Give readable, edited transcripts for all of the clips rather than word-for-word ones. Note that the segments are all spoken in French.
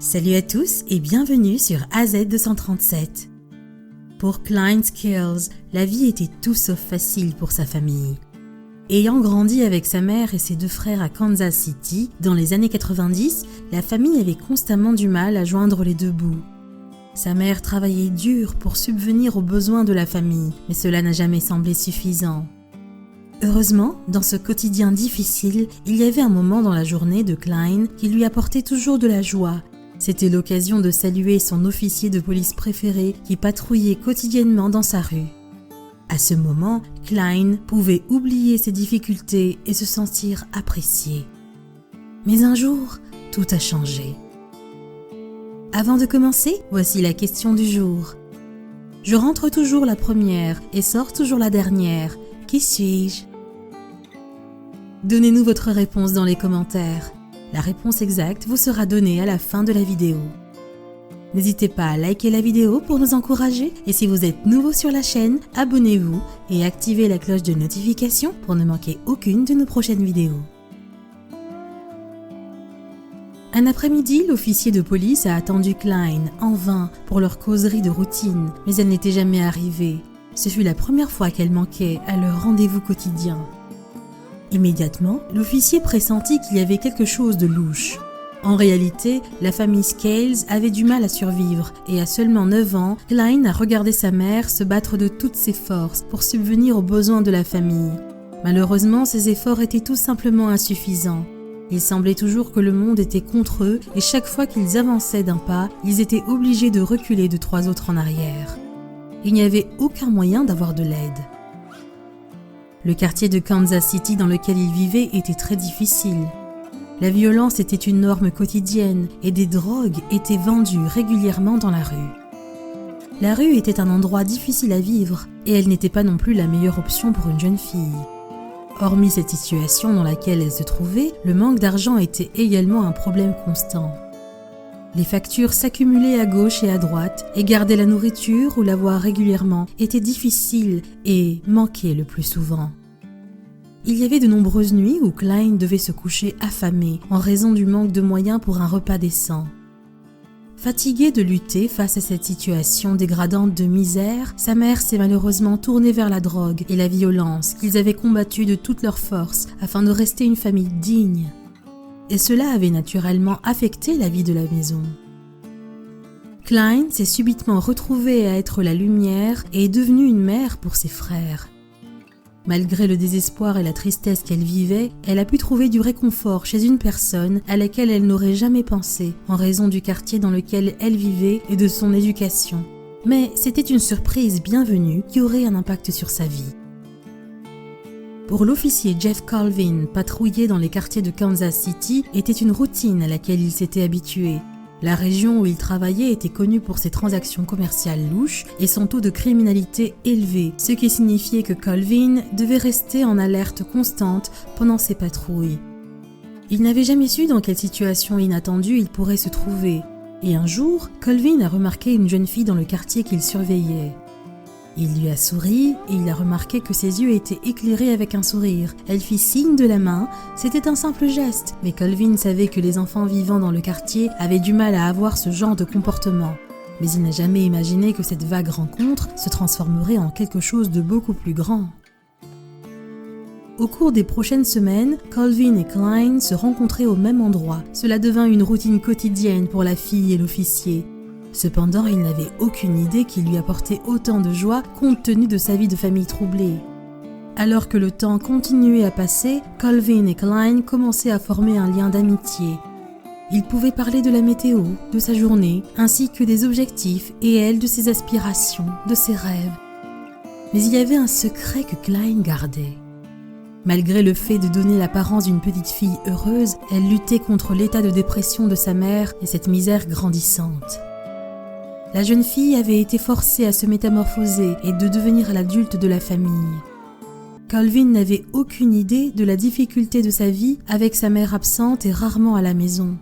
Salut à tous et bienvenue sur AZ237. Pour Klein Skills, la vie était tout sauf facile pour sa famille. Ayant grandi avec sa mère et ses deux frères à Kansas City, dans les années 90, la famille avait constamment du mal à joindre les deux bouts. Sa mère travaillait dur pour subvenir aux besoins de la famille, mais cela n'a jamais semblé suffisant. Heureusement, dans ce quotidien difficile, il y avait un moment dans la journée de Klein qui lui apportait toujours de la joie. C'était l'occasion de saluer son officier de police préféré qui patrouillait quotidiennement dans sa rue. À ce moment, Klein pouvait oublier ses difficultés et se sentir apprécié. Mais un jour, tout a changé. Avant de commencer, voici la question du jour. Je rentre toujours la première et sors toujours la dernière. Qui suis-je ? Donnez-nous votre réponse dans les commentaires. La réponse exacte vous sera donnée à la fin de la vidéo. N'hésitez pas à liker la vidéo pour nous encourager et si vous êtes nouveau sur la chaîne, abonnez-vous et activez la cloche de notification pour ne manquer aucune de nos prochaines vidéos. Un après-midi, l'officier de police a attendu Klein en vain pour leur causerie de routine, mais elle n'était jamais arrivée. Ce fut la première fois qu'elle manquait à leur rendez-vous quotidien. Immédiatement, l'officier pressentit qu'il y avait quelque chose de louche. En réalité, la famille Scales avait du mal à survivre et à seulement 9 ans, Klein a regardé sa mère se battre de toutes ses forces pour subvenir aux besoins de la famille. Malheureusement, ses efforts étaient tout simplement insuffisants. Il semblait toujours que le monde était contre eux et chaque fois qu'ils avançaient d'un pas, ils étaient obligés de reculer de 3 autres en arrière. Il n'y avait aucun moyen d'avoir de l'aide. Le quartier de Kansas City dans lequel il vivait était très difficile. La violence était une norme quotidienne et des drogues étaient vendues régulièrement dans la rue. La rue était un endroit difficile à vivre et elle n'était pas non plus la meilleure option pour une jeune fille. Hormis cette situation dans laquelle elle se trouvait, le manque d'argent était également un problème constant. Les factures s'accumulaient à gauche et à droite et garder la nourriture ou la voir régulièrement était difficile et manquait le plus souvent. Il y avait de nombreuses nuits où Klein devait se coucher affamé en raison du manque de moyens pour un repas décent. Fatiguée de lutter face à cette situation dégradante de misère, sa mère s'est malheureusement tournée vers la drogue et la violence qu'ils avaient combattues de toutes leurs forces afin de rester une famille digne. Et cela avait naturellement affecté la vie de la maison. Klein s'est subitement retrouvée à être la lumière et est devenue une mère pour ses frères. Malgré le désespoir et la tristesse qu'elle vivait, elle a pu trouver du réconfort chez une personne à laquelle elle n'aurait jamais pensé en raison du quartier dans lequel elle vivait et de son éducation. Mais c'était une surprise bienvenue qui aurait un impact sur sa vie. Pour l'officier Jeff Colvin, patrouiller dans les quartiers de Kansas City était une routine à laquelle il s'était habitué. La région où il travaillait était connue pour ses transactions commerciales louches et son taux de criminalité élevé, ce qui signifiait que Colvin devait rester en alerte constante pendant ses patrouilles. Il n'avait jamais su dans quelle situation inattendue il pourrait se trouver. Et un jour, Colvin a remarqué une jeune fille dans le quartier qu'il surveillait. Il lui a souri et il a remarqué que ses yeux étaient éclairés avec un sourire. Elle fit signe de la main, c'était un simple geste, mais Colvin savait que les enfants vivant dans le quartier avaient du mal à avoir ce genre de comportement. Mais il n'a jamais imaginé que cette vague rencontre se transformerait en quelque chose de beaucoup plus grand. Au cours des prochaines semaines, Colvin et Klein se rencontraient au même endroit. Cela devint une routine quotidienne pour la fille et l'officier. Cependant, il n'avait aucune idée qu'il lui apportait autant de joie compte tenu de sa vie de famille troublée. Alors que le temps continuait à passer, Colvin et Klein commençaient à former un lien d'amitié. Ils pouvaient parler de la météo, de sa journée, ainsi que des objectifs et elle de ses aspirations, de ses rêves. Mais il y avait un secret que Klein gardait. Malgré le fait de donner l'apparence d'une petite fille heureuse, elle luttait contre l'état de dépression de sa mère et cette misère grandissante. La jeune fille avait été forcée à se métamorphoser et de devenir l'adulte de la famille. Colvin n'avait aucune idée de la difficulté de sa vie avec sa mère absente et rarement à la maison.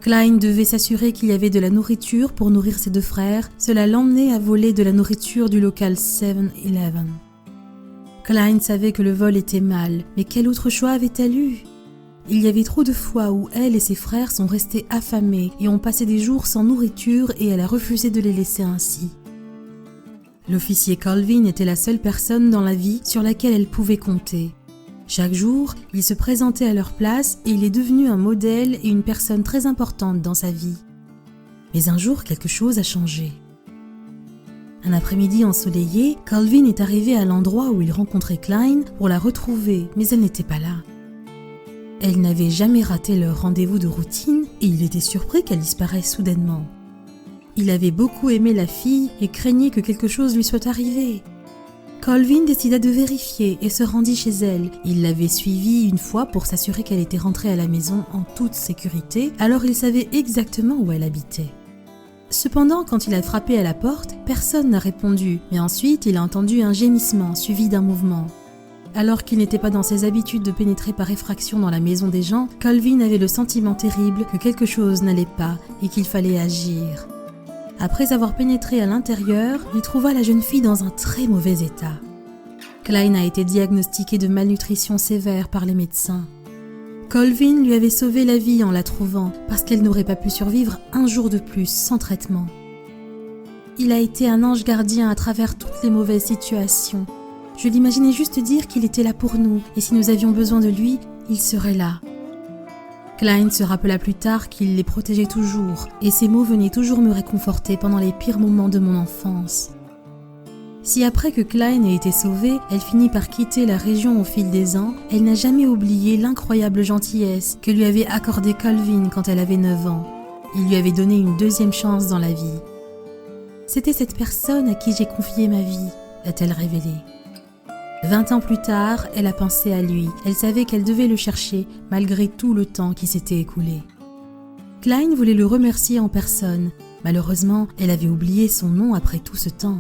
Klein devait s'assurer qu'il y avait de la nourriture pour nourrir ses deux frères. Cela l'emmenait à voler de la nourriture du local 7-Eleven. Klein savait que le vol était mal, mais quel autre choix avait-elle eu ? Il y avait trop de fois où elle et ses frères sont restés affamés et ont passé des jours sans nourriture et elle a refusé de les laisser ainsi. L'officier Colvin était la seule personne dans la vie sur laquelle elle pouvait compter. Chaque jour, il se présentait à leur place et il est devenu un modèle et une personne très importante dans sa vie. Mais un jour, quelque chose a changé. Un après-midi ensoleillé, Colvin est arrivé à l'endroit où il rencontrait Cline pour la retrouver, mais elle n'était pas là. Elle n'avait jamais raté leur rendez-vous de routine et il était surpris qu'elle disparaisse soudainement. Il avait beaucoup aimé la fille et craignait que quelque chose lui soit arrivé. Colvin décida de vérifier et se rendit chez elle. Il l'avait suivie une fois pour s'assurer qu'elle était rentrée à la maison en toute sécurité, alors il savait exactement où elle habitait. Cependant, quand il a frappé à la porte, personne n'a répondu, mais ensuite il a entendu un gémissement suivi d'un mouvement. Alors qu'il n'était pas dans ses habitudes de pénétrer par effraction dans la maison des gens, Colvin avait le sentiment terrible que quelque chose n'allait pas et qu'il fallait agir. Après avoir pénétré à l'intérieur, il trouva la jeune fille dans un très mauvais état. Cline a été diagnostiquée de malnutrition sévère par les médecins. Colvin lui avait sauvé la vie en la trouvant parce qu'elle n'aurait pas pu survivre un jour de plus sans traitement. Il a été un ange gardien à travers toutes les mauvaises situations. Je l'imaginais juste dire qu'il était là pour nous et si nous avions besoin de lui, il serait là. Cline se rappela plus tard qu'il les protégeait toujours et ses mots venaient toujours me réconforter pendant les pires moments de mon enfance. Si après que Cline ait été sauvée, elle finit par quitter la région au fil des ans, elle n'a jamais oublié l'incroyable gentillesse que lui avait accordée Colvin quand elle avait 9 ans. Il lui avait donné une deuxième chance dans la vie. C'était cette personne à qui j'ai confié ma vie, a-t-elle révélé. 20 ans plus tard, elle a pensé à lui. Elle savait qu'elle devait le chercher malgré tout le temps qui s'était écoulé. Cline voulait le remercier en personne. Malheureusement, elle avait oublié son nom après tout ce temps.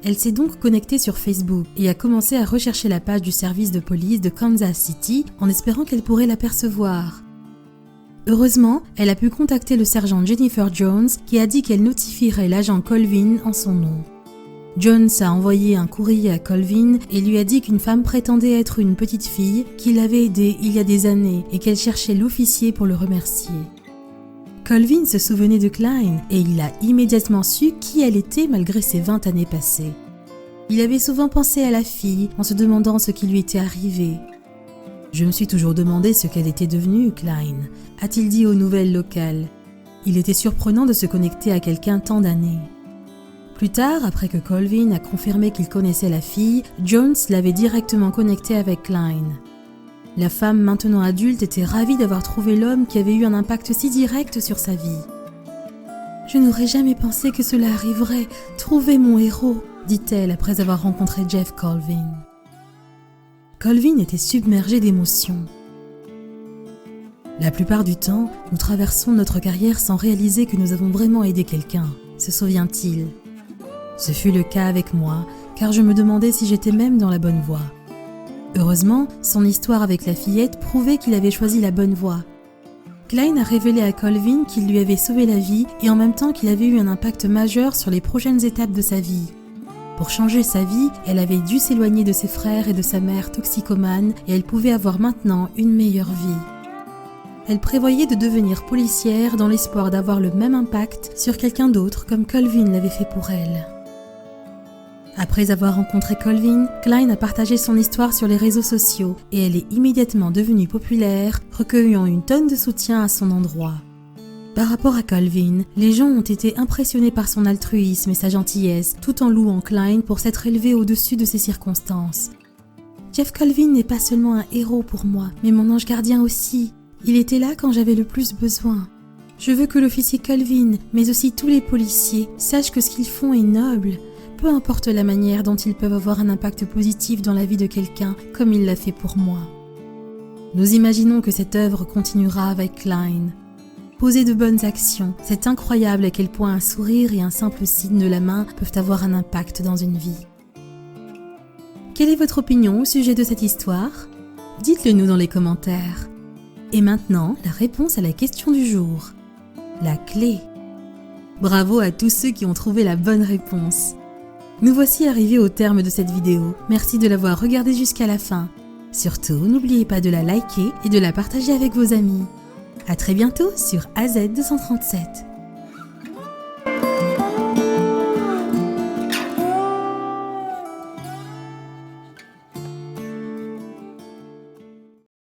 Elle s'est donc connectée sur Facebook et a commencé à rechercher la page du service de police de Kansas City en espérant qu'elle pourrait l'apercevoir. Heureusement, elle a pu contacter le sergent Jennifer Jones qui a dit qu'elle notifierait l'agent Colvin en son nom. Jones a envoyé un courrier à Colvin et lui a dit qu'une femme prétendait être une petite fille qui l'avait aidée il y a des années et qu'elle cherchait l'officier pour le remercier. Colvin se souvenait de Cline et il a immédiatement su qui elle était malgré ses 20 années passées. Il avait souvent pensé à la fille en se demandant ce qui lui était arrivé. « Je me suis toujours demandé ce qu'elle était devenue, Cline », a-t-il dit aux nouvelles locales. Il était surprenant de se connecter à quelqu'un tant d'années. Plus tard, après que Colvin a confirmé qu'il connaissait la fille, Jones l'avait directement connecté avec Cline. La femme, maintenant adulte, était ravie d'avoir trouvé l'homme qui avait eu un impact si direct sur sa vie. « Je n'aurais jamais pensé que cela arriverait. Trouver mon héros », dit-elle après avoir rencontré Jeff Colvin. Colvin était submergé d'émotions. La plupart du temps, nous traversons notre carrière sans réaliser que nous avons vraiment aidé quelqu'un, se souvient-il. Ce fut le cas avec moi, car je me demandais si j'étais même dans la bonne voie. Heureusement, son histoire avec la fillette prouvait qu'il avait choisi la bonne voie. Cline a révélé à Colvin qu'il lui avait sauvé la vie et en même temps qu'il avait eu un impact majeur sur les prochaines étapes de sa vie. Pour changer sa vie, elle avait dû s'éloigner de ses frères et de sa mère toxicomane et elle pouvait avoir maintenant une meilleure vie. Elle prévoyait de devenir policière dans l'espoir d'avoir le même impact sur quelqu'un d'autre comme Colvin l'avait fait pour elle. Après avoir rencontré Colvin, Cline a partagé son histoire sur les réseaux sociaux et elle est immédiatement devenue populaire, recueillant une tonne de soutien à son endroit. Par rapport à Colvin, les gens ont été impressionnés par son altruisme et sa gentillesse, tout en louant Cline pour s'être élevé au-dessus de ses circonstances. Jeff Colvin n'est pas seulement un héros pour moi, mais mon ange gardien aussi. Il était là quand j'avais le plus besoin. Je veux que l'officier Colvin, mais aussi tous les policiers, sachent que ce qu'ils font est noble. Peu importe la manière dont ils peuvent avoir un impact positif dans la vie de quelqu'un, comme il l'a fait pour moi. Nous imaginons que cette œuvre continuera avec Cline. Poser de bonnes actions, c'est incroyable à quel point un sourire et un simple signe de la main peuvent avoir un impact dans une vie. Quelle est votre opinion au sujet de cette histoire ? Dites-le nous dans les commentaires. Et maintenant, la réponse à la question du jour. La clé. Bravo à tous ceux qui ont trouvé la bonne réponse. Nous voici arrivés au terme de cette vidéo. Merci de l'avoir regardée jusqu'à la fin. Surtout, n'oubliez pas de la liker et de la partager avec vos amis. À très bientôt sur AZ237.